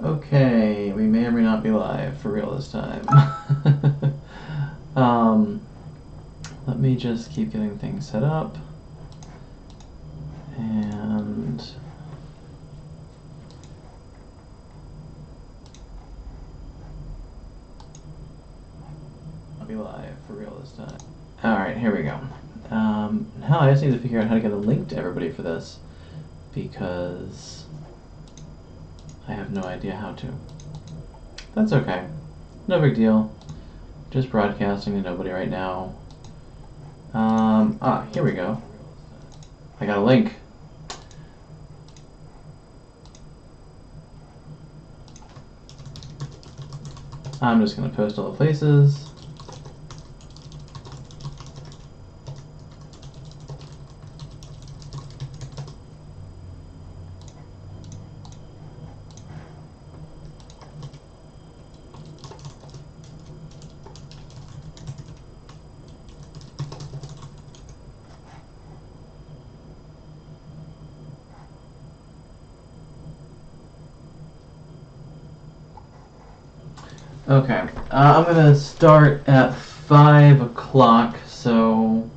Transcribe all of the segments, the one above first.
Okay, we may or may not be live for real this time. Let me just keep getting things set up. And I'll be live for real this time. Alright, here we go. Now I just need to figure out how to get a link to everybody for this, because I have no idea how to. That's okay. No big deal. Just broadcasting to nobody right now. Here we go. I got a link. I'm just going to post all the places. Okay, I'm gonna start at 5 o'clock, so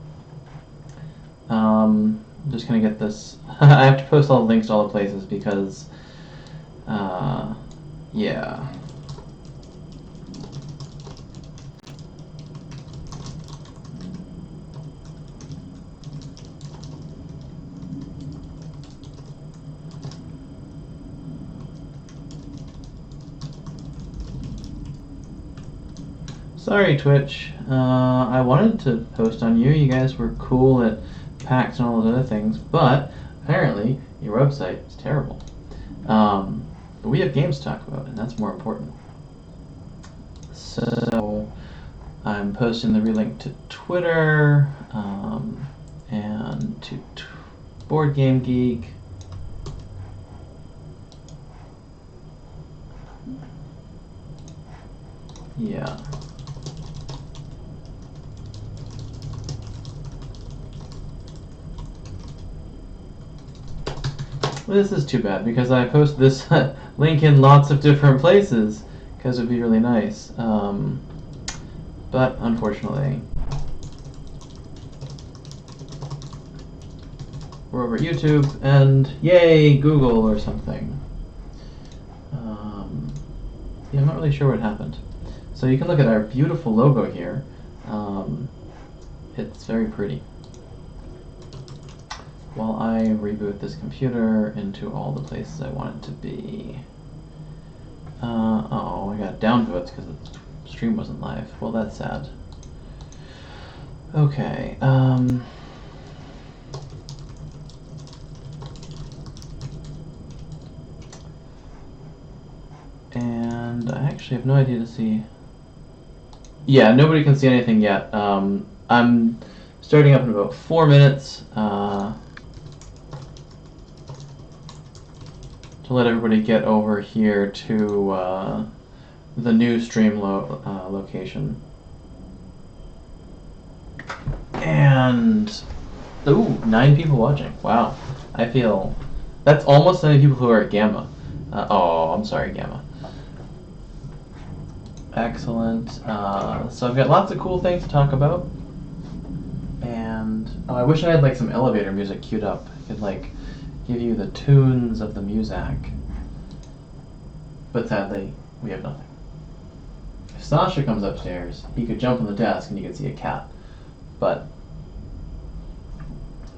I'm just gonna get this. I have to post all the links to all the places because, yeah. Sorry, Twitch. I wanted to post on you. You guys were cool at PAX and all those other things, but apparently your website is terrible. But we have games to talk about, and that's more important. So I'm posting the relink to Twitter and to Board Game Geek. Yeah. Well, this is too bad because I posted this link in lots of different places because it would be really nice. But unfortunately, we're over at YouTube and yay, Google or something. Yeah, I'm not really sure what happened. So you can look at our beautiful logo here. It's very pretty. While I reboot this computer into all the places I want it to be. Oh, I got downvotes because the stream wasn't live. Well, that's sad. Okay, and I actually have no idea to see. Yeah, nobody can see anything yet. I'm starting up in about 4 minutes. To let everybody get over here to the new stream location. And, ooh, 9 people watching. Wow. I feel, that's almost 9 people who are at GAMA. Oh, I'm sorry, GAMA. Excellent. So I've got lots of cool things to talk about. And, oh, I wish I had like some elevator music queued up. I could like give you the tunes of the music. But sadly, we have nothing. If Sasha comes upstairs, he could jump on the desk and you could see a cat. But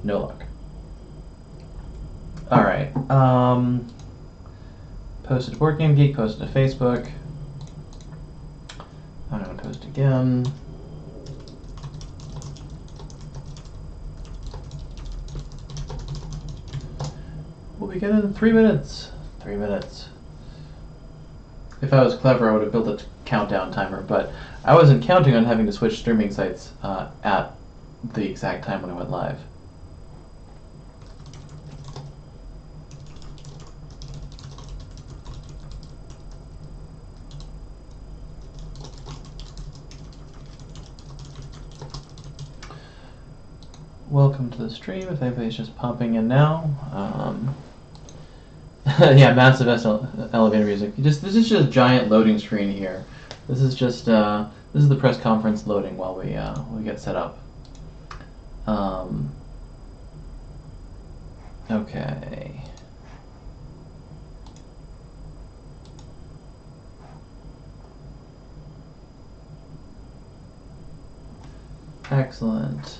no luck. Alright. Posted to Board Game Geek, posted to Facebook. I'm gonna post again. We'll begin in 3 minutes. 3 minutes. If I was clever, I would have built a countdown timer, but I wasn't counting on having to switch streaming sites at the exact time when I went live. Welcome to the stream, if anybody's just popping in now. Yeah, massive elevator music. This is just a giant loading screen here. This is just this is the press conference loading while we get set up. Okay. Excellent.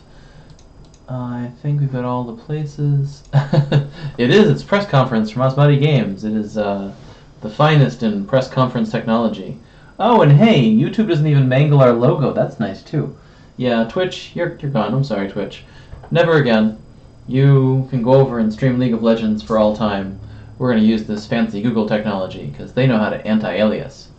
I think we've got all the places. It's press conference from Asmadi Games. It is the finest in press conference technology. Oh, and hey, YouTube doesn't even mangle our logo. That's nice too. Yeah, Twitch, you're gone. I'm sorry, Twitch. Never again. You can go over and stream League of Legends for all time. We're going to use this fancy Google technology because they know how to anti-alias.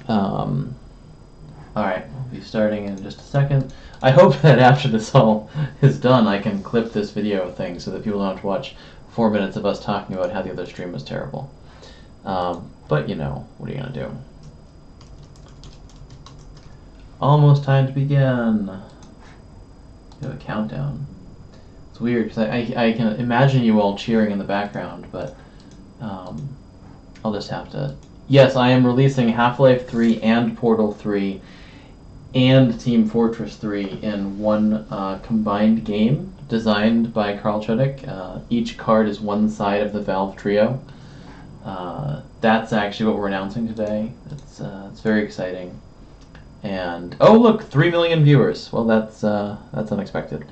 Alright, we'll be starting in just a second. I hope that after this all is done, I can clip this video thing so that people don't have to watch 4 minutes of us talking about how the other stream was terrible. But you know, what are you going to do? Almost time to begin. We have a countdown. It's weird because I can imagine you all cheering in the background, but I'll just have to... Yes, I am releasing Half-Life 3 and Portal 3 and Team Fortress 3 in one combined game designed by Carl Chudik. Each card is one side of the Valve trio. That's actually what we're announcing today. It's very exciting. And oh look, 3 million viewers. Well, that's unexpected.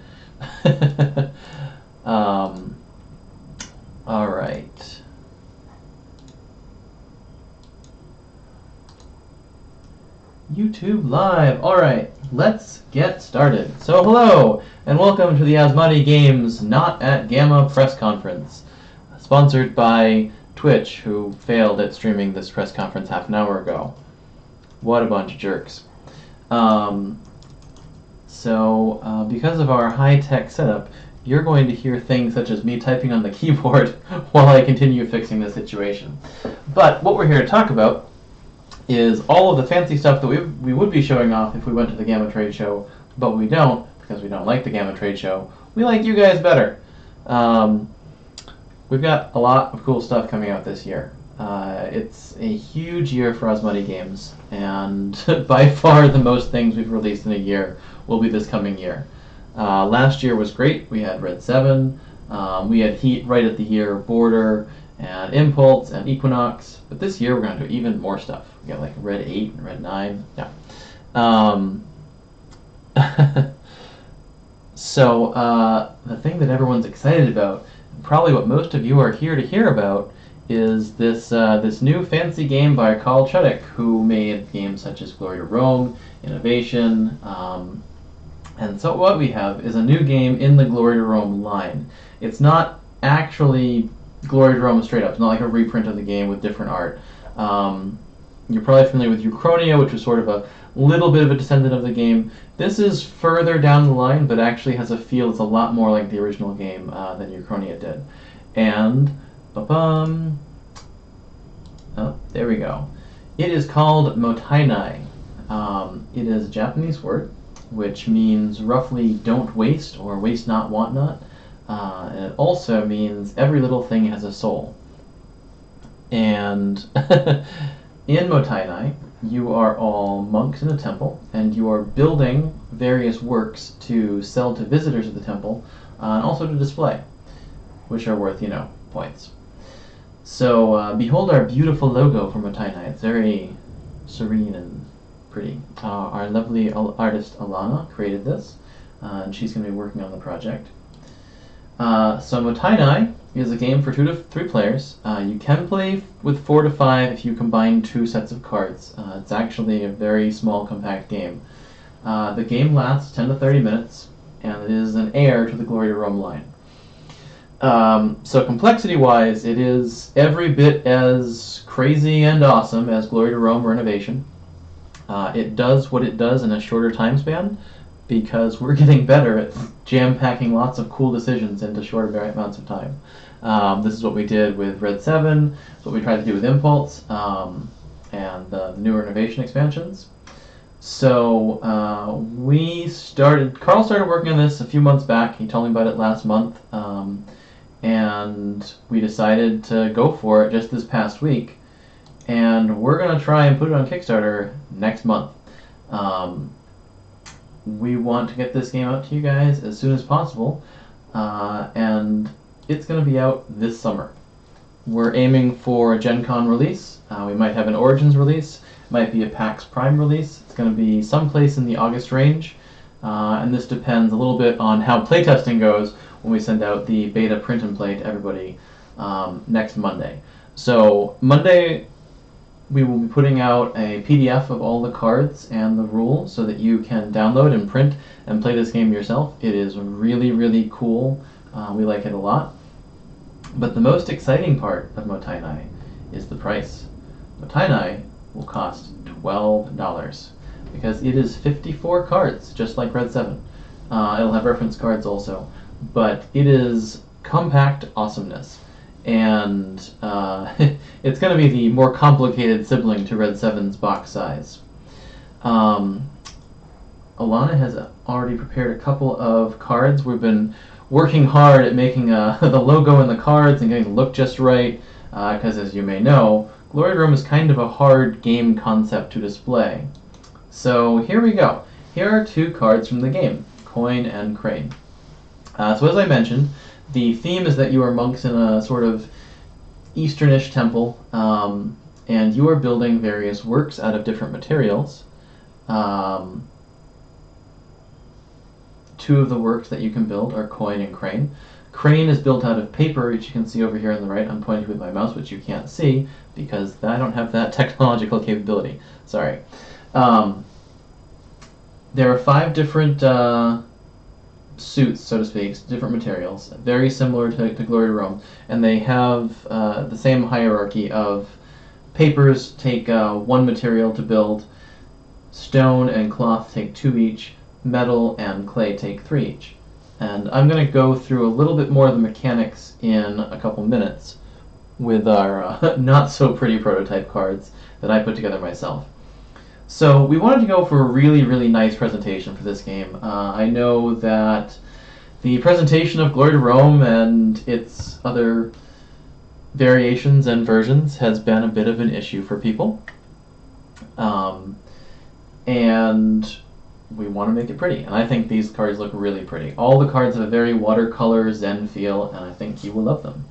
All right. YouTube Live. Alright, let's get started. So hello, and welcome to the Asmadi Games Not at GAMA press conference. Sponsored by Twitch, who failed at streaming this press conference half an hour ago. What a bunch of jerks. Because of our high-tech setup, you're going to hear things such as me typing on the keyboard while I continue fixing the situation. But what we're here to talk about is all of the fancy stuff that we would be showing off if we went to the GAMA trade show, but we don't because we don't like the GAMA trade show. We like you guys better. We've got a lot of cool stuff coming out this year. It's a huge year for Asmadi Games, and by far the most things we've released in a year will be this coming year. Last year was great. We had Red 7, we had Heat right at the year, Border, and Impulse, and Equinox, but this year we're going to do even more stuff. We got like Red 8 and Red 9, yeah. The thing that everyone's excited about, probably what most of you are here to hear about, is this new fancy game by Carl Chudik, who made games such as Glory to Rome, Innovation, and so what we have is a new game in the Glory to Rome line. It's not actually Glory to Rome straight up. It's not like a reprint of the game with different art. You're probably familiar with Uchronia, which was sort of a little bit of a descendant of the game. This is further down the line, but actually has a feel that's a lot more like the original game than Uchronia did. And oh, there we go. It is called Motainai. It is a Japanese word, which means roughly don't waste or waste not, want not. And it also means every little thing has a soul. And in Motainai, you are all monks in a temple, and you are building various works to sell to visitors of the temple, and also to display, which are worth, points. So behold our beautiful logo for Motainai. It's very serene and pretty. Our lovely artist Alana created this, and she's going to be working on the project. So Motainai is a game for 2 to 3 players. You can play with 4 to 5 if you combine 2 sets of cards. It's actually a very small, compact game. The game lasts 10 to 30 minutes, and it is an heir to the Glory to Rome line. So complexity-wise, it is every bit as crazy and awesome as Glory to Rome or Innovation. It does what it does in a shorter time span, because we're getting better at jam-packing lots of cool decisions into shorter amounts of time. This is what we did with Red 7, it's what we tried to do with Impulse, and the newer Innovation expansions. So Carl started working on this a few months back. He told me about it last month. and we decided to go for it just this past week, and we're going to try and put it on Kickstarter next month. We want to get this game out to you guys as soon as possible, and it's going to be out this summer. We're aiming for a Gen Con release. We might have an Origins release, might be a PAX Prime release. It's going to be someplace in the August range, and this depends a little bit on how playtesting goes when we send out the beta print and play to everybody next Monday. So Monday we will be putting out a PDF of all the cards and the rules so that you can download and print and play this game yourself. It is really, really cool. We like it a lot. But the most exciting part of Motainai is the price. Motainai will cost $12 because it is 54 cards, just like Red 7. It'll have reference cards also, but it is compact awesomeness. And it's going to be the more complicated sibling to Red 7's box size. Alana has already prepared a couple of cards. We've been working hard at making the logo and the cards and getting the look just right, because as you may know, Glory Room is kind of a hard game concept to display. So here we go. Here are two cards from the game, Coin and Crane. So as I mentioned, the theme is that you are monks in a sort of Easternish temple, and you are building various works out of different materials. Two of the works that you can build are Coin and Crane. Crane is built out of paper, which you can see over here on the right. I'm pointing with my mouse, which you can't see because I don't have that technological capability. Sorry. There are 5 different suits, so to speak, different materials, very similar to Glory to Rome, and they have the same hierarchy of papers take 1 material to build, stone and cloth take 2 each, metal and clay take 3 each. And I'm going to go through a little bit more of the mechanics in a couple minutes with our not so pretty prototype cards that I put together myself. So we wanted to go for a really, really nice presentation for this game. I know that the presentation of Glory to Rome and its other variations and versions has been a bit of an issue for people. And we want to make it pretty, and I think these cards look really pretty. All the cards have a very watercolor Zen feel, and I think you will love them.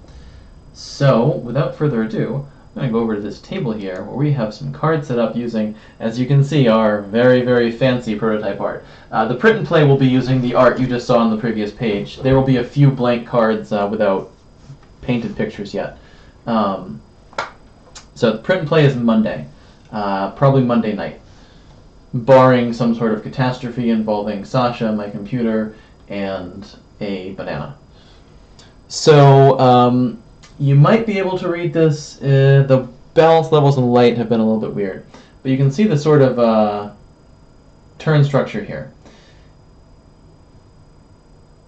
So, without further ado, I'm going to go over to this table here where we have some cards set up using, as you can see, our very, very fancy prototype art. The print and play will be using the art you just saw on the previous page. There will be a few blank cards without painted pictures yet. So the print and play is Monday, probably Monday night, barring some sort of catastrophe involving Sasha, my computer, and a banana. So you might be able to read this. The balance levels and light have been a little bit weird, but you can see the sort of turn structure here.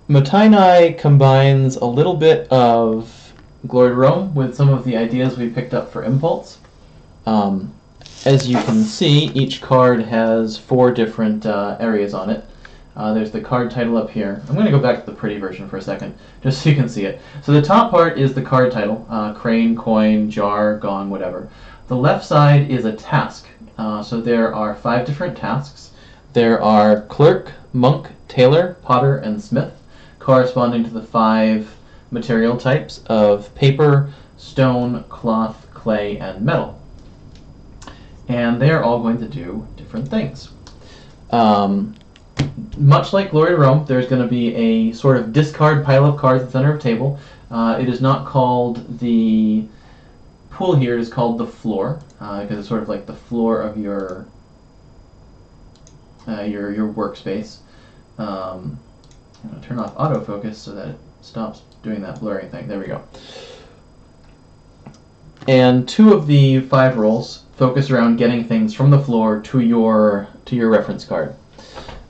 Motainai combines a little bit of Glory to Rome with some of the ideas we picked up for Impulse. As you can see, each card has 4 different areas on it. There's the card title up here. I'm going to go back to the pretty version for a second, just so you can see it. So the top part is the card title, crane, coin, jar, gong, whatever. The left side is a task. So there are 5 different tasks. There are clerk, monk, tailor, potter, and smith, corresponding to the 5 material types of paper, stone, cloth, clay, and metal. And they're all going to do different things. Much like Glory to Rome, there's going to be a sort of discard pile of cards at the center of the table. It is not called the pool here, it is called the floor, because it's sort of like the floor of your workspace. I'm going to turn off autofocus so that it stops doing that blurry thing. There we go. And 2 of the 5 roles focus around getting things from the floor to your reference card.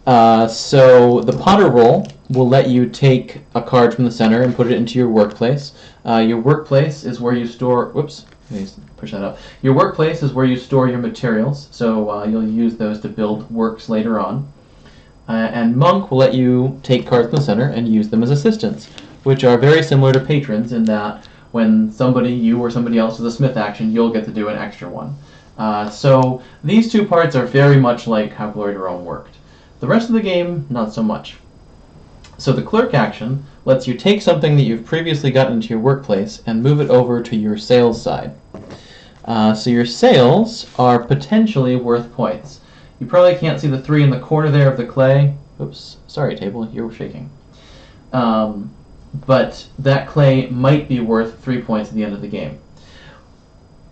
So the Potter role will let you take a card from the center and put it into your workplace. Your workplace is where you store. Whoops, let me push that up. Your workplace is where you store your materials. So you'll use those to build works later on. And Monk will let you take cards from the center and use them as assistants. which are very similar to patrons in that when you or somebody else does a smith action, you'll get to do an extra one. So these two parts are very much like how Glory to Rome worked. The rest of the game, not so much. So the clerk action lets you take something that you've previously gotten into your workplace and move it over to your sales side. So your sales are potentially worth points. You probably can't see the 3 in the corner there of the clay. Oops, sorry table, you're shaking. But that clay might be worth 3 points at the end of the game.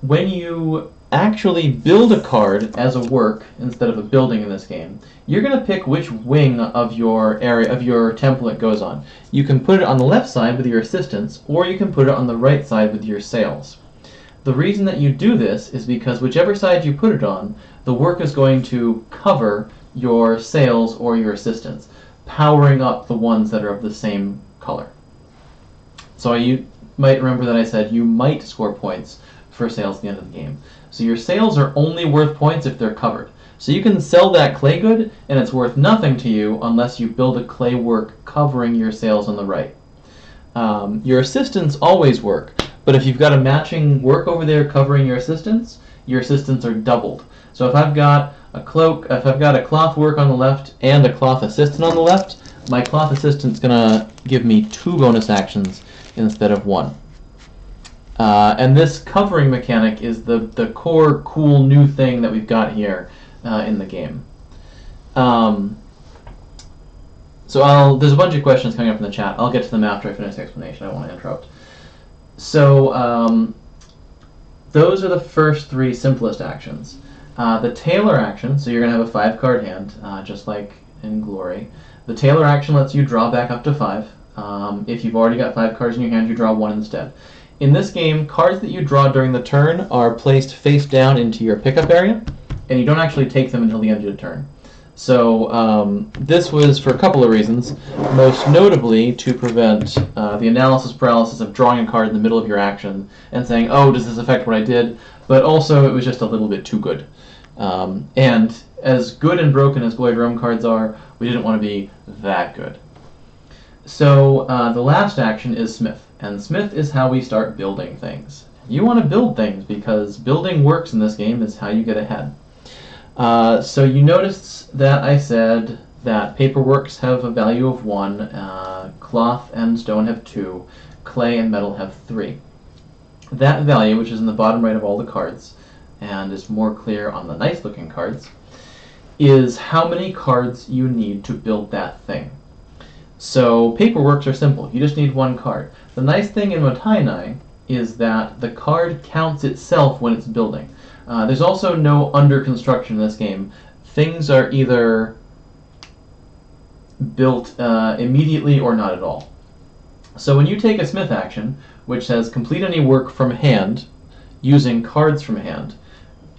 When you actually build a card as a work instead of a building in this game, you're going to pick which wing of your area of your template goes on. You can put it on the left side with your assistants, or you can put it on the right side with your sales. The reason that you do this is because whichever side you put it on, the work is going to cover your sales or your assistants, powering up the ones that are of the same color. So you might remember that I said you might score points for sales at the end of the game. So your sales are only worth points if they're covered. So you can sell that clay good, and it's worth nothing to you unless you build a clay work covering your sales on the right. Your assistants always work, but if you've got a matching work over there covering your assistants are doubled. So if I've got a cloth work on the left and a cloth assistant on the left, my cloth assistant's gonna give me 2 bonus actions instead of 1. And this covering mechanic is the core cool new thing that we've got here in the game. So there's a bunch of questions coming up in the chat. I'll get to them after I finish the explanation. I don't want to interrupt. So those are the first 3 simplest actions. The tailor action, so you're going to have a 5-card hand, just like in Glory. The tailor action lets you draw back up to 5. If you've already got 5 cards in your hand, you draw 1 instead. In this game, cards that you draw during the turn are placed face down into your pickup area, and you don't actually take them until the end of your turn. So this was for a couple of reasons, most notably to prevent the analysis paralysis of drawing a card in the middle of your action and saying, oh, does this affect what I did? But also it was just a little bit too good. And as good and broken as Glory to Rome cards are, we didn't want to be that good. So the last action is Smith, and Smith is how we start building things. You want to build things because building works in this game is how you get ahead. So you noticed that I said that paperworks have a value of 1, cloth and stone have 2, clay and metal have 3. That value, which is in the bottom right of all the cards, and is more clear on the nice looking cards, is how many cards you need to build that thing. So paperworks are simple. You just need 1 card. The nice thing in Motainai is that the card counts itself when it's building. There's also no under construction in this game. Things are either built immediately or not at all. So when you take a Smith action, which says complete any work from hand using cards from hand,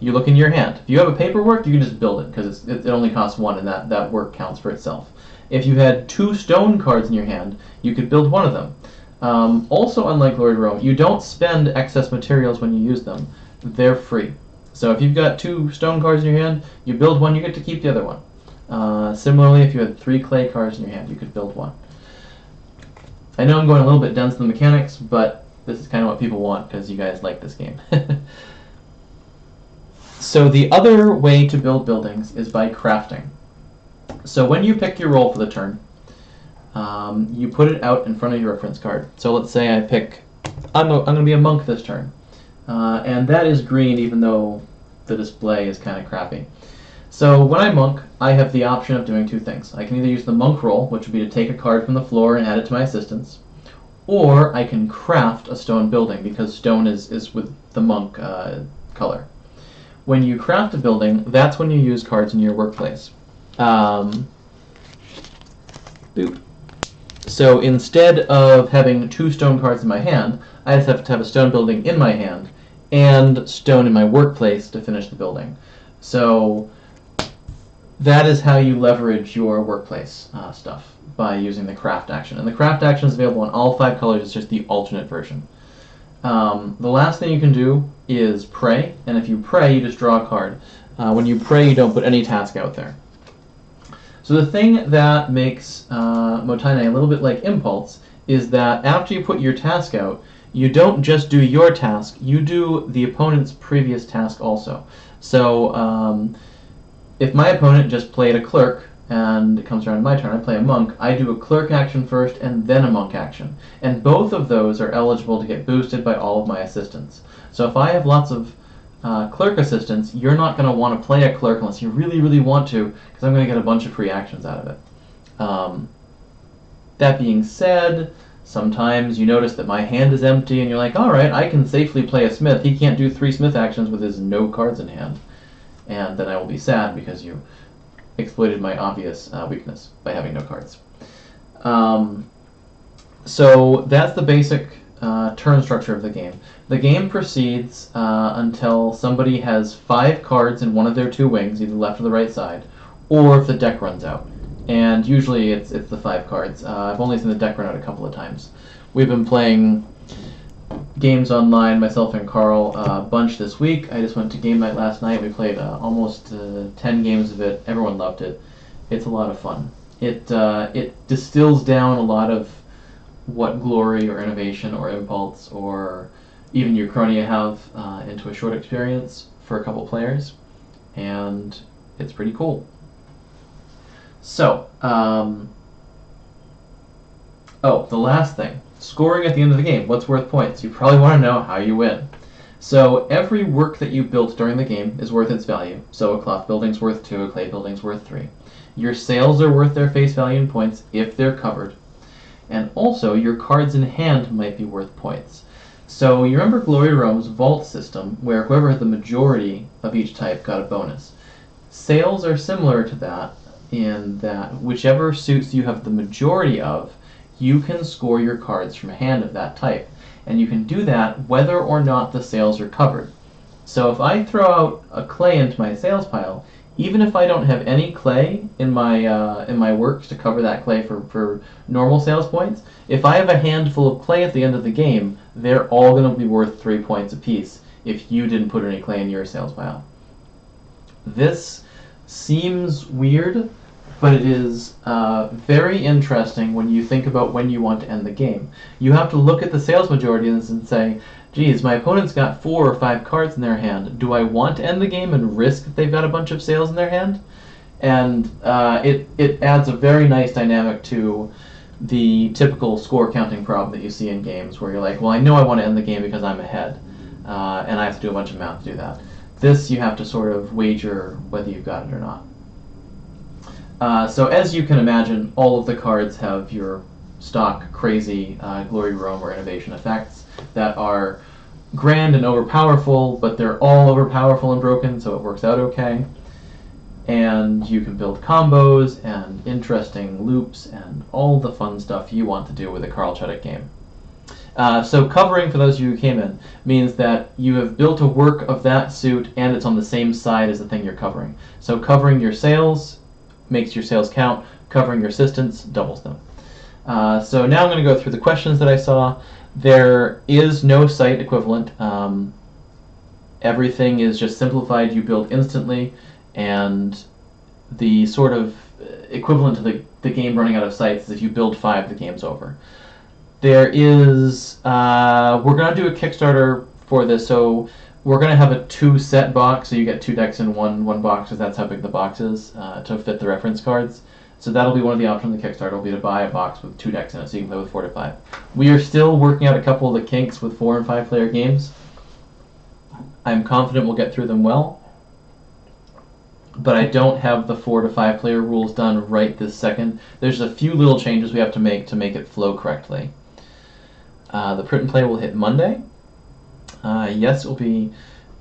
you look in your hand. If you have a paperwork, you can just build it because it only costs 1 and that work counts for itself. If you had 2 stone cards in your hand, you could build 1 of them. Also, unlike Glory to Rome, you don't spend excess materials when you use them. They're free. So if you've got 2 stone cards in your hand, you build 1, you get to keep the other one. Similarly, if you had 3 clay cards in your hand, you could build 1. I know I'm going a little bit dense in the mechanics, but this is kind of what people want because you guys like this game. So the other way to build buildings is by crafting. So when you pick your roll for the turn, you put it out in front of your reference card. So let's say I pick, I'm going to be a monk this turn. And that is green even though the display is kind of crappy. So when I monk, I have the option of doing 2 things. I can either use the monk roll, which would be to take a card from the floor and add it to my assistants, or I can craft a stone building because stone is with the monk color. When you craft a building, that's when you use cards in your workplace. Boop. So instead of having 2 stone cards in my hand, I just have to have a stone building in my hand and stone in my workplace to finish the building. So that is how you leverage your workplace stuff, by using the craft action. And the craft action is available in all 5 colors, it's just the alternate version. The last thing you can do is pray, and if you pray, you just draw a card. When you pray, you don't put any task out there. So the thing that makes Motainai a little bit like Impulse is that after you put your task out, you don't just do your task, you do the opponent's previous task also. So if my opponent just played a clerk, and it comes around my turn, I play a monk, I do a clerk action first and then a monk action. And both of those are eligible to get boosted by all of my assistants. So if I have lots of clerk assistants, you're not going to want to play a clerk unless you really, really want to, because I'm going to get a bunch of free actions out of it. That being said, sometimes you notice that my hand is empty and you're like, alright, I can safely play a smith. He can't do 3 smith actions with his no cards in hand. And then I will be sad because you exploited my obvious weakness by having no cards. So that's the basic turn structure of the game. The game proceeds until somebody has 5 cards in one of their 2 wings, either left or the right side, or if the deck runs out. And usually it's the 5 cards. I've only seen the deck run out a couple of times. We've been playing games online, myself and Carl, a bunch this week. I just went to game night last night. We played almost 10 games of it. Everyone loved it. It's a lot of fun. It distills down a lot of what glory or innovation or impulse or even Uchronia have into a short experience for a couple players, and it's pretty cool. So, the last thing. Scoring at the end of the game. What's worth points? You probably want to know how you win. So every work that you built during the game is worth its value. So a cloth building's worth 2, a clay building's worth 3. Your sails are worth their face value in points if they're covered. And also, your cards in hand might be worth points. So you remember Glory Rome's vault system, where whoever had the majority of each type got a bonus. Sails are similar to that, in that whichever suits you have the majority of, you can score your cards from hand of that type. And you can do that whether or not the sails are covered. So if I throw out a clay into my sails pile, even if I don't have any clay in my works to cover that clay for normal sails points, if I have a handful of clay at the end of the game, they're all going to be worth 3 points apiece if you didn't put any clay in your sails pile. This seems weird, but it is very interesting when you think about when you want to end the game. You have to look at the sails majority and say, geez, my opponent's got 4 or 5 cards in their hand. Do I want to end the game and risk that they've got a bunch of sails in their hand? And it adds a very nice dynamic to the typical score counting problem that you see in games where you're like, well, I know I want to end the game because I'm ahead, and I have to do a bunch of math to do that. This you have to sort of wager whether you've got it or not. So as you can imagine, all of the cards have your stock crazy Glory Rome or innovation effects that are grand and overpowerful, but they're all overpowerful and broken, so it works out okay. And you can build combos and interesting loops and all the fun stuff you want to do with a Carl Chuddick game. So covering, for those of you who came in, means that you have built a work of that suit and it's on the same side as the thing you're covering. So covering your sails makes your sails count, covering your assistants doubles them. So now I'm going to go through the questions that I saw. There is no site equivalent. Everything is just simplified. You build instantly, and the sort of equivalent to the game running out of sites is if you build 5, the game's over. There is, we're going to do a Kickstarter for this, so we're going to have a 2-set box, so you get 2 decks in one box, because that's how big the box is, to fit the reference cards. So that'll be one of the options on the Kickstarter, will be to buy a box with 2 decks in it, so you can play with 4 to 5. We are still working out a couple of the kinks with 4 and 5 player games. I'm confident we'll get through them well, but I don't have the 4 to 5 player rules done right this second. There's a few little changes we have to make it flow correctly. The print and play will hit Monday. Yes, it will be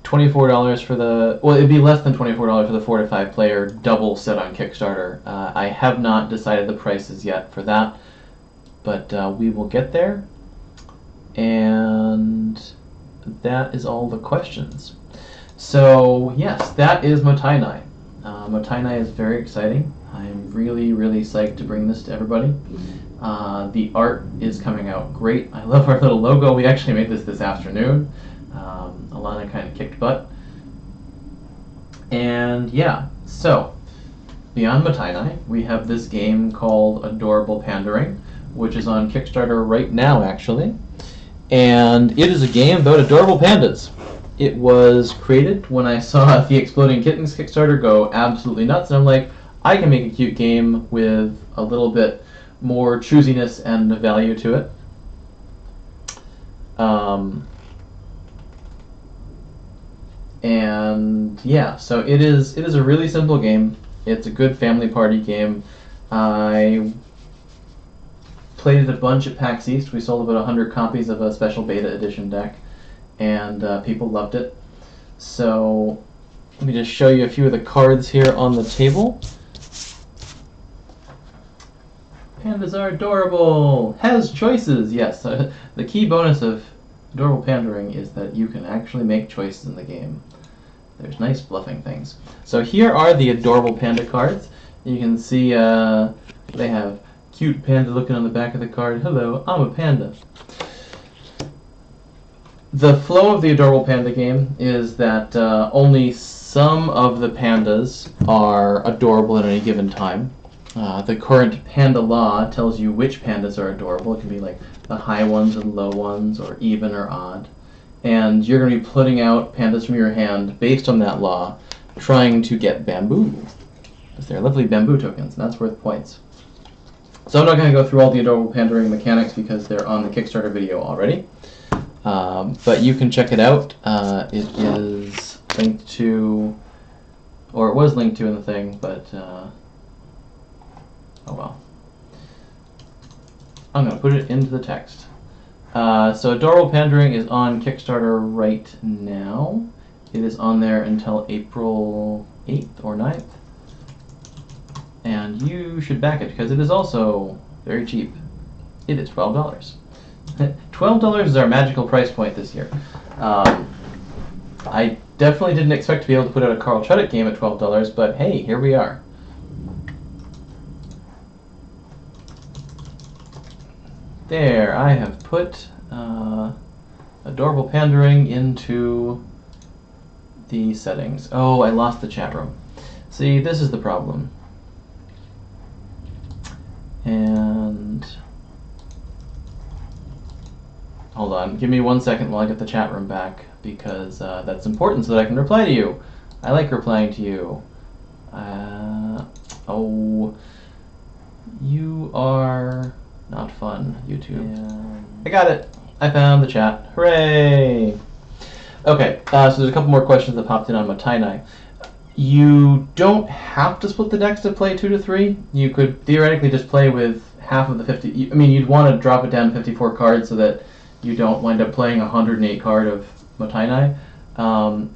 $24 for the, well, it'd be less than $24 for the 4 to 5 player double set on Kickstarter. I have not decided the prices yet for that, but we will get there. And that is all the questions. So yes, that is Motainai. Motainai is very exciting. I'm really, really psyched to bring this to everybody. The art is coming out great. I love our little logo. We actually made this afternoon. Alana kind of kicked butt. And yeah, so beyond Motainai, we have this game called Adorable Pandering, which is on Kickstarter right now, actually. And it is a game about adorable pandas. It was created when I saw the Exploding Kittens Kickstarter go absolutely nuts, and I'm like, I can make a cute game with a little bit more choosiness and value to it. And yeah, so it is a really simple game. It's a good family party game. I played it a bunch at PAX East. We sold about 100 copies of a special beta edition deck, and people loved it. So let me just show you a few of the cards here on the table. Pandas are adorable. Has choices, yes. The key bonus of adorable pandering is that you can actually make choices in the game. There's nice bluffing things. So here are the adorable panda cards. You can see they have cute panda looking on the back of the card. Hello, I'm a panda. The flow of the adorable panda game is that only some of the pandas are adorable at any given time. The current panda law tells you which pandas are adorable. It can be like the high ones and low ones, or even or odd. And you're going to be putting out pandas from your hand based on that law, trying to get bamboo. Because they're lovely bamboo tokens, and that's worth points. So I'm not going to go through all the adorable pandering mechanics because they're on the Kickstarter video already. But you can check it out. It is linked to, or it was linked to in the thing, but oh well. I'm going to put it into the text. So Adorable Pandering is on Kickstarter right now. It is on there until April 8th or 9th. And you should back it because it is also very cheap. It is $12. $12 is our magical price point this year. I definitely didn't expect to be able to put out a Carl Chuddick game at $12, but hey, here we are. There, I have put Adorable Pandering into the settings. Oh, I lost the chat room. See, this is the problem. And hold on, give me 1 second while I get the chat room back, because that's important so that I can reply to you. I like replying to you. Oh, you are not fun, YouTube. I got it. I found the chat. Hooray! Okay, so there's a couple more questions that popped in on Matainai. You don't have to split the decks to play 2 to 3. You could theoretically just play with half of the 50. I mean, you'd want to drop it down to 54 cards so that you don't wind up playing 108 card of Matainai.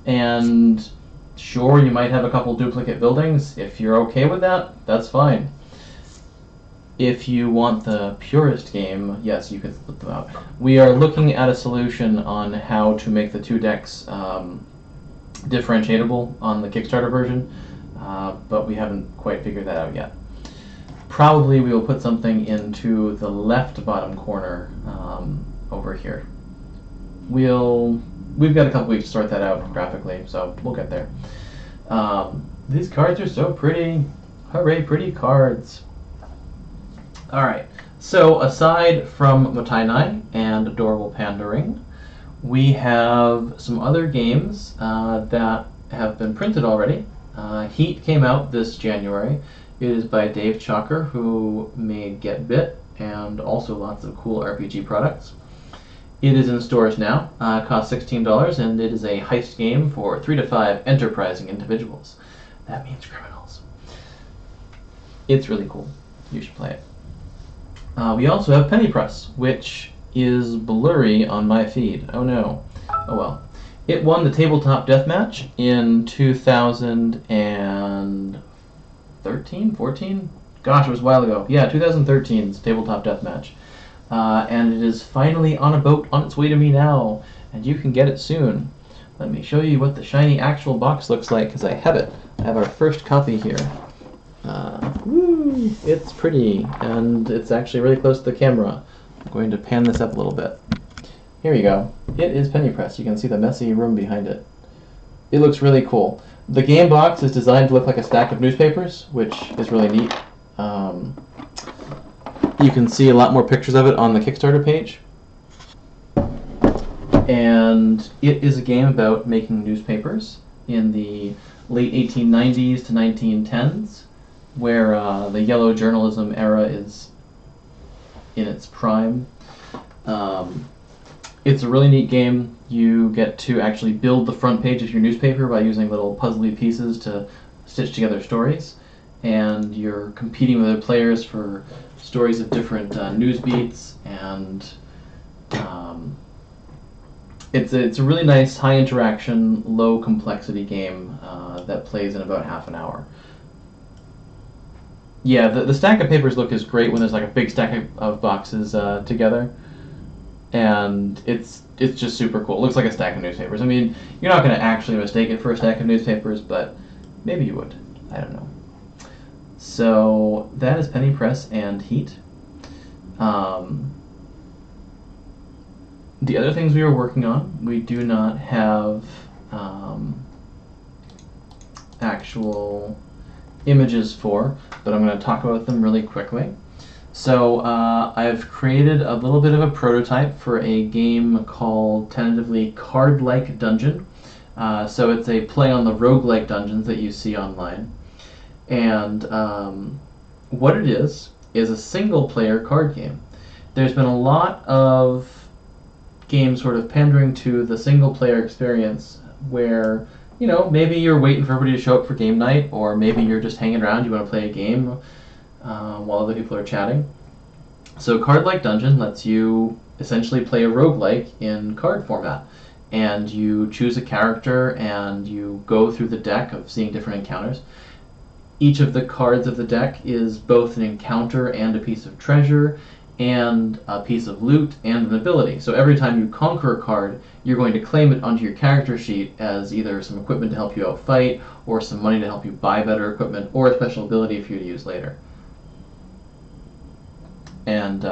And sure, you might have a couple duplicate buildings. If you're okay with that, that's fine. If you want the purest game, yes, you can split them out. We are looking at a solution on how to make the 2 decks differentiatable on the Kickstarter version, but we haven't quite figured that out yet. Probably we will put something into the left bottom corner over here. We've got a couple weeks to sort that out graphically, so we'll get there. These cards are so pretty. Hooray, pretty cards. Alright, so aside from Matainai and Adorable Pandering, we have some other games that have been printed already. Heat came out this January. It is by Dave Chalker, who made Get Bit and also lots of cool RPG products. It is in stores now. It costs $16, and it is a heist game for 3 to 5 enterprising individuals. That means criminals. It's really cool. You should play it. We also have Penny Press, which is blurry on my feed. Oh no. Oh well. It won the Tabletop Deathmatch in 2013? 14? Gosh, it was a while ago. Yeah, 2013's Tabletop Deathmatch. And it is finally on a boat on its way to me now, and you can get it soon. Let me show you what the shiny actual box looks like, because I have it. I have our first copy here. Woo! It's pretty, and it's actually really close to the camera. I'm going to pan this up a little bit. Here you go. It is Penny Press. You can see the messy room behind it. It looks really cool. The game box is designed to look like a stack of newspapers, which is really neat. You can see a lot more pictures of it on the Kickstarter page. And it is a game about making newspapers in the late 1890s to 1910s, where the yellow journalism era is in its prime. It's a really neat game. You get to actually build the front page of your newspaper by using little puzzly pieces to stitch together stories. And you're competing with other players for stories of different news beats, and it's a really nice, high interaction, low complexity game that plays in about half an hour. Yeah, the stack of papers look is great when there's like a big stack of boxes together, and it's just super cool. It looks like a stack of newspapers. I mean, you're not going to actually mistake it for a stack of newspapers, but maybe you would. I don't know. So that is Penny Press and Heat. The other things we were working on, we do not have actual images for, but I'm going to talk about them really quickly. So I've created a little bit of a prototype for a game called tentatively Card-like Dungeon. So it's a play on the roguelike dungeons that you see online. And what it is a single-player card game. There's been a lot of games sort of pandering to the single-player experience where, you know, maybe you're waiting for everybody to show up for game night, or maybe you're just hanging around, you want to play a game while other people are chatting. So Card-like Dungeon lets you essentially play a roguelike in card format. And you choose a character and you go through the deck of seeing different encounters. Each of the cards of the deck is both an encounter and a piece of treasure, and a piece of loot, and an ability. So every time you conquer a card, you're going to claim it onto your character sheet as either some equipment to help you out fight, or some money to help you buy better equipment, or a special ability for you to use later. And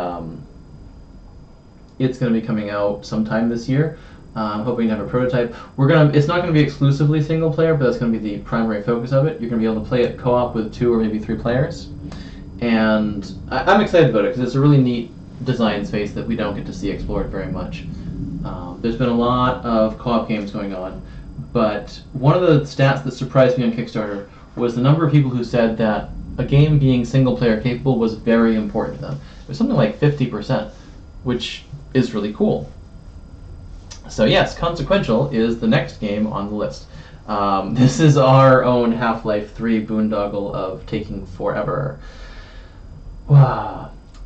it's going to be coming out sometime this year. I'm hoping to have a prototype. It's not going to be exclusively single player, but that's going to be the primary focus of it. You're going to be able to play it co-op with 2 or maybe 3 players. And I'm excited about it because it's a really neat design space that we don't get to see explored very much. There's been a lot of co-op games going on, but one of the stats that surprised me on Kickstarter was the number of people who said that a game being single-player capable was very important to them. It was something like 50%, which is really cool. So yes, Consequential is the next game on the list. This is our own Half-Life 3 boondoggle of taking forever.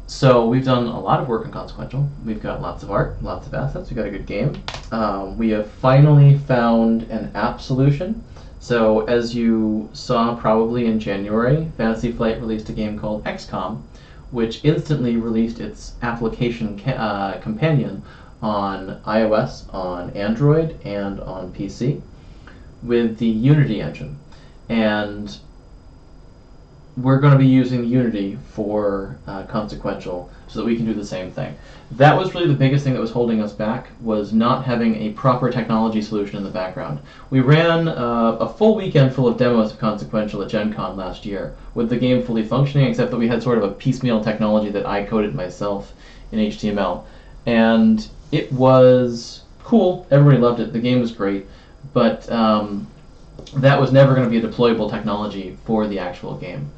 So we've done a lot of work on Consequential. We've got lots of art, lots of assets. We've got a good game. We have finally found an app solution. So as you saw probably in January, Fantasy Flight released a game called XCOM, which instantly released its application companion on iOS, on Android, and on PC with the Unity engine. And we're going to be using Unity for Consequential so that we can do the same thing. That was really the biggest thing that was holding us back, was not having a proper technology solution in the background. We ran a full weekend full of demos of Consequential at Gen Con last year, with the game fully functioning, except that we had sort of a piecemeal technology that I coded myself in HTML. And it was cool. Everybody loved it. The game was great. But that was never going to be a deployable technology for the actual game.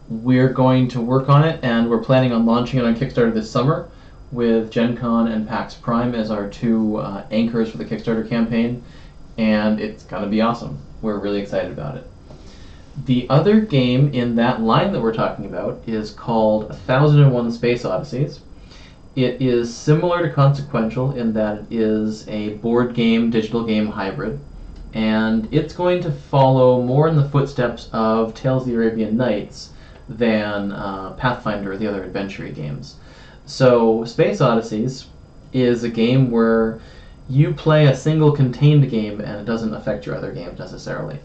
We're going to work on it, and we're planning on launching it on Kickstarter this summer with Gen Con and PAX Prime as our 2 anchors for the Kickstarter campaign, and it's going to be awesome. We're really excited about it. The other game in that line that we're talking about is called 1001 Space Odysseys. It is similar to Consequential in that it is a board game, digital game hybrid, and it's going to follow more in the footsteps of Tales of the Arabian Nights than Pathfinder or the other adventure games. So Space Odysseys is a game where you play a single contained game and it doesn't affect your other games necessarily.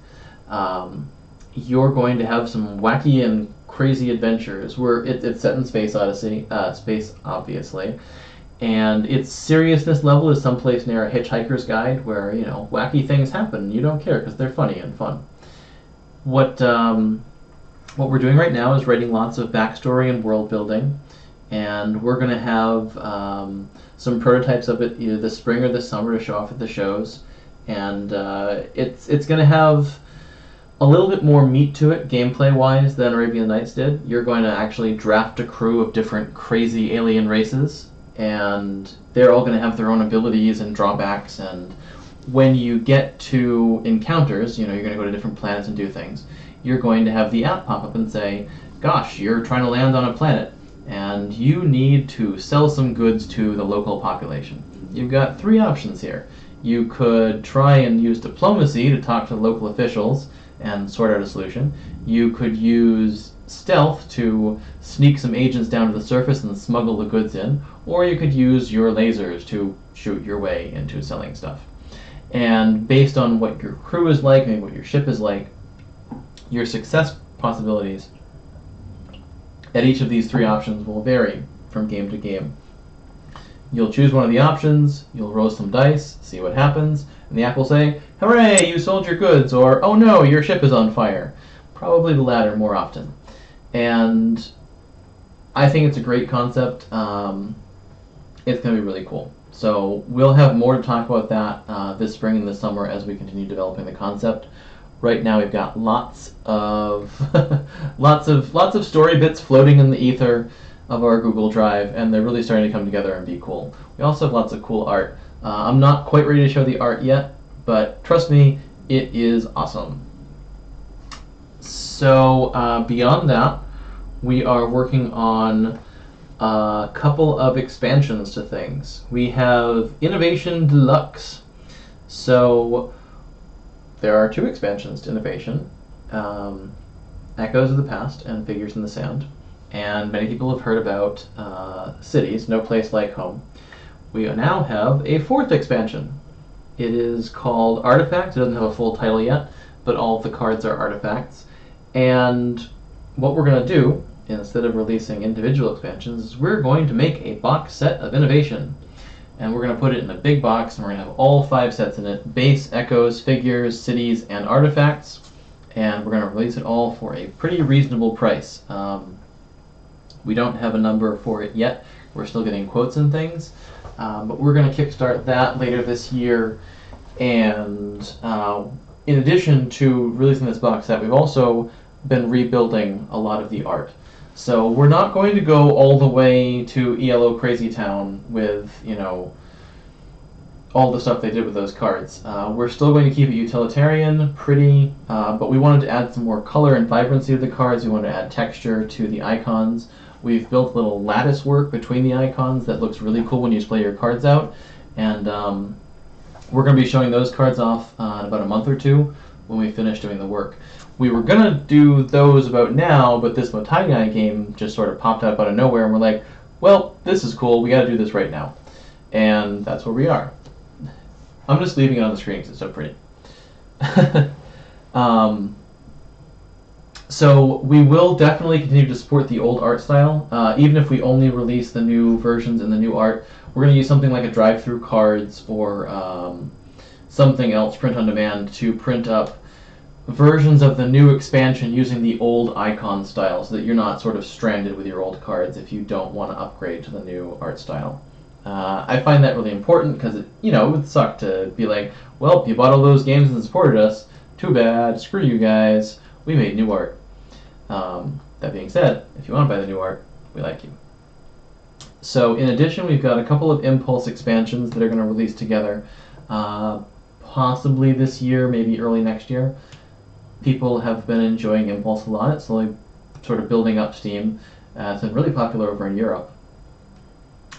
You're going to have some wacky and crazy adventures where it's set in space obviously, and its seriousness level is someplace near a Hitchhiker's Guide where, you know, wacky things happen and you don't care because they're funny and fun. What we're doing right now is writing lots of backstory and world building, and we're going to have some prototypes of it either this spring or this summer to show off at the shows. And it's going to have a little bit more meat to it, gameplay-wise, than Arabian Nights did. You're going to actually draft a crew of different crazy alien races, and they're all going to have their own abilities and drawbacks, and when you get to encounters, you're going to go to different planets and do things, you're going to have the app pop up and say, gosh, you're trying to land on a planet, and you need to sell some goods to the local population. You've got 3 options here. You could try and use diplomacy to talk to the local officials and sort out a solution. You could use stealth to sneak some agents down to the surface and smuggle the goods in, or you could use your lasers to shoot your way into selling stuff. And based on what your crew is like, maybe what your ship is like, your success possibilities at each of these 3 options will vary from game to game. You'll choose one of the options, you'll roll some dice, see what happens, and the app will say, hooray, you sold your goods, or oh no, your ship is on fire. Probably the latter more often. And I think it's a great concept. It's going to be really cool. So we'll have more to talk about that this spring and this summer as we continue developing the concept. Right now we've got lots of lots of story bits floating in the ether of our Google Drive, and they're really starting to come together and be cool. We also have lots of cool art. I'm not quite ready to show the art yet, but trust me, it is awesome. So beyond that, we are working on a couple of expansions to things. We have Innovation Deluxe. So there are 2 expansions to Innovation, Echoes of the Past and Figures in the Sand. And many people have heard about Cities, No Place Like Home. We now have a 4th expansion. It is called Artifacts. It doesn't have a full title yet, but all of the cards are artifacts. And what we're going to do, instead of releasing individual expansions, is we're going to make a box set of Innovation. And we're going to put it in a big box, and we're going to have all 5 sets in it: Base, Echoes, Figures, Cities, and Artifacts. And we're going to release it all for a pretty reasonable price. We don't have a number for it yet. We're still getting quotes and things. But we're going to kickstart that later this year. And in addition to releasing this box set, we've also been rebuilding a lot of the art. So we're not going to go all the way to ELO Crazy Town with, all the stuff they did with those cards. We're still going to keep it utilitarian, pretty, but we wanted to add some more color and vibrancy to the cards. We wanted to add texture to the icons. We've built little lattice work between the icons that looks really cool when you play your cards out. And we're going to be showing those cards off in about a month or 2 when we finish doing the work. We were going to do those about now, but this Motai game just sort of popped up out of nowhere, and we're like, well, this is cool, we got to do this right now. And that's where we are. I'm just leaving it on the screen because it's so pretty. So we will definitely continue to support the old art style, even if we only release the new versions and the new art. We're going to use something like a drive-through cards or something else, print on demand, to print up versions of the new expansion using the old icon style, so that you're not sort of stranded with your old cards if you don't want to upgrade to the new art style. I find that really important because it would suck to be like, well, you bought all those games and supported us. Too bad. Screw you guys. We made new art. That being said, if you want to buy the new art, we like you. So in addition, we've got a couple of Impulse expansions that are going to release together, possibly this year, maybe early next year. People have been enjoying Impulse a lot. It's slowly sort of building up steam. It's been really popular over in Europe.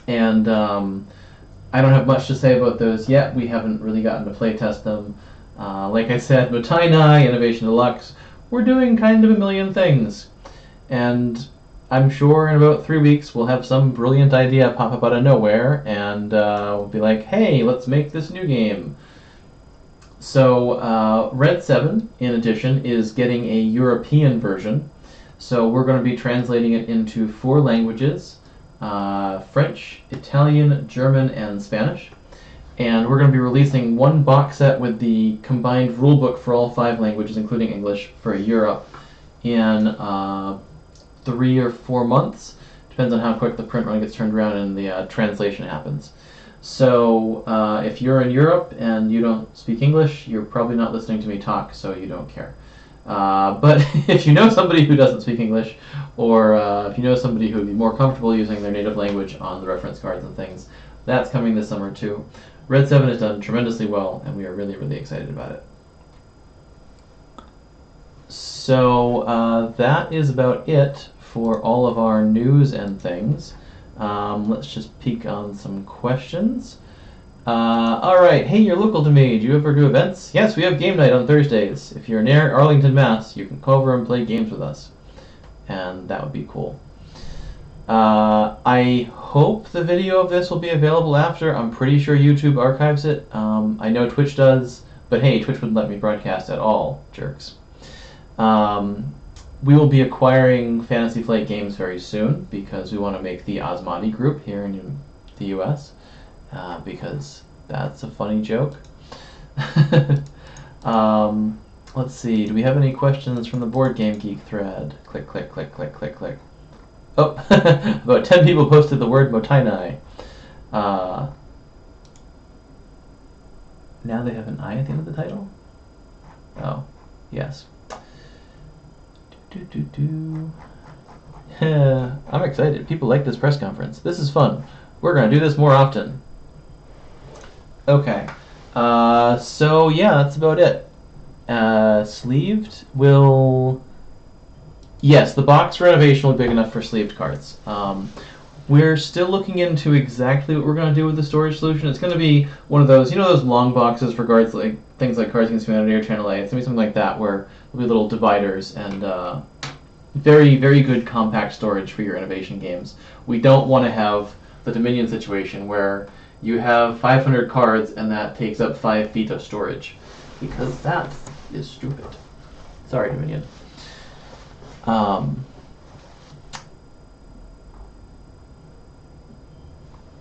And I don't have much to say about those yet. We haven't really gotten to play test them. Like I said, Motai, Innovation Deluxe, we're doing kind of a million things. And I'm sure in about 3 weeks we'll have some brilliant idea pop up out of nowhere, and we'll be like, hey, let's make this new game. So Red 7, in addition, is getting a European version. So we're going to be translating it into 4 languages: French, Italian, German, and Spanish. And we're going to be releasing 1 box set with the combined rulebook for all 5 languages, including English, for Europe in 3 or 4 months, Depends on how quick the print run gets turned around and the translation happens. So if you're in Europe and you don't speak English, you're probably not listening to me talk, so you don't care. But if you know somebody who doesn't speak English, or if you know somebody who would be more comfortable using their native language on the reference cards and things, that's coming this summer too. Red 7 has done tremendously well, and we are really, really excited about it. So that is about it for all of our news and things. Let's just peek on some questions. Alright, hey, you're local to me. Do you ever do events? Yes, we have game night on Thursdays. If you're near Arlington, Mass, you can come over and play games with us. And that would be cool. I hope the video of this will be available after. I'm pretty sure YouTube archives it. I know Twitch does, but hey, Twitch wouldn't let me broadcast at all, jerks. We will be acquiring Fantasy Flight Games very soon because we want to make the Asmadi group here in the US because that's a funny joke. Let's see, do we have any questions from the Board Game Geek thread? Click, click, click, click, click, click. Oh, about 10 people posted the word Motainai. Now they have an I at the end of the title? Oh, yes. I'm excited. People like this press conference. This is fun. We're going to do this more often. Okay. So, yeah, that's about it. Sleeved will... Yes, the box renovation will be big enough for sleeved cards. We're still looking into exactly what we're going to do with the storage solution. It's going to be one of those, you know, those long boxes for cards, like things like Cards Against Humanity or Channel A. It's going to be something like that, where there'll be little dividers and very, very good compact storage for your innovation games. We don't want to have the Dominion situation where you have 500 cards and that takes up 5 feet of storage, because that is stupid. Sorry, Dominion.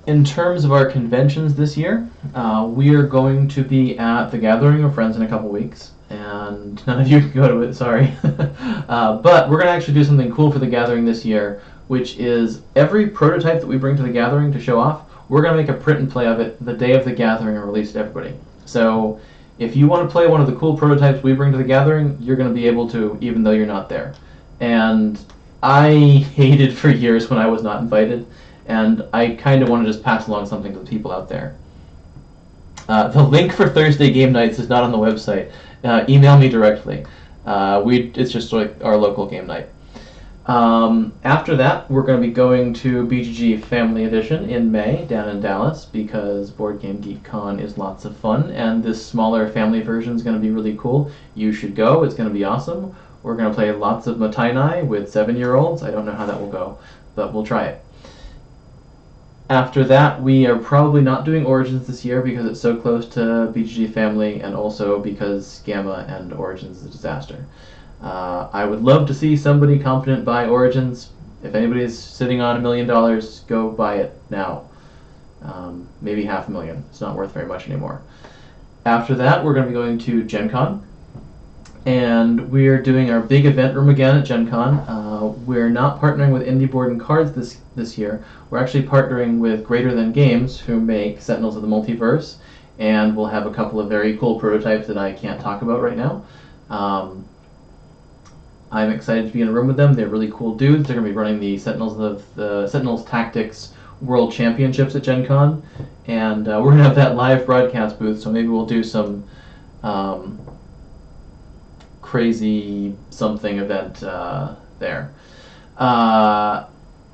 In terms of our conventions this year, we are going to be at the Gathering of Friends in a couple weeks, and none of you can go to it, sorry. But we're going to actually do something cool for the Gathering this year, which is every prototype that we bring to the Gathering to show off, we're going to make a print and play of it the day of the Gathering and release it to everybody. So if you want to play one of the cool prototypes we bring to the Gathering, you're going to be able to, even though you're not there. And I hated for years when I was not invited, and I kind of want to just pass along something to the people out there. The link for Thursday game nights is not on the website. Email me directly. It's just like our local game night. After that, we're going to be going to BGG Family Edition in May down in Dallas because Board Game Geek Con is lots of fun, and this smaller family version is going to be really cool. You should go. It's going to be awesome. We're going to play lots of Motainai with 7-year-olds. I don't know how that will go, but we'll try it. After that, we are probably not doing Origins this year because it's so close to BGG Family, and also because GAMA and Origins is a disaster. I would love to see somebody competent buy Origins. If anybody's sitting on $1 million, go buy it now. Maybe $500,000. It's not worth very much anymore. After that, we're going to be going to Gen Con. And we're doing our big event room again at Gen Con. We're not partnering with Indie Board and Cards this year. We're actually partnering with Greater Than Games, who make Sentinels of the Multiverse, and we'll have a couple of very cool prototypes that I can't talk about right now. I'm excited to be in a room with them. They're really cool dudes. They're going to be running the Sentinels Tactics World Championships at Gen Con, and we're going to have that live broadcast booth, so maybe we'll do some crazy something event there.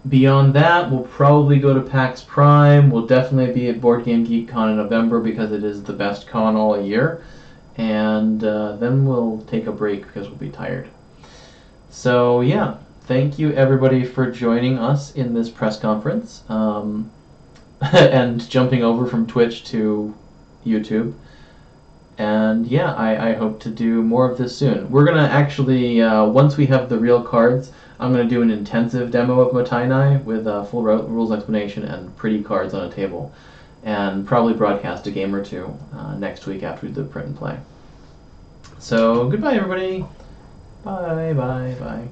Beyond that, we'll probably go to PAX Prime. We'll definitely be at Board Game Geek Con in November because it is the best con all year. And then we'll take a break because we'll be tired. So yeah, thank you everybody for joining us in this press conference and jumping over from Twitch to YouTube. And yeah, I hope to do more of this soon. We're going to actually, once we have the real cards, I'm going to do an intensive demo of Motainai with a full rules explanation and pretty cards on a table. And probably broadcast a game or two next week after we do the print and play. So goodbye everybody. Bye, bye, bye.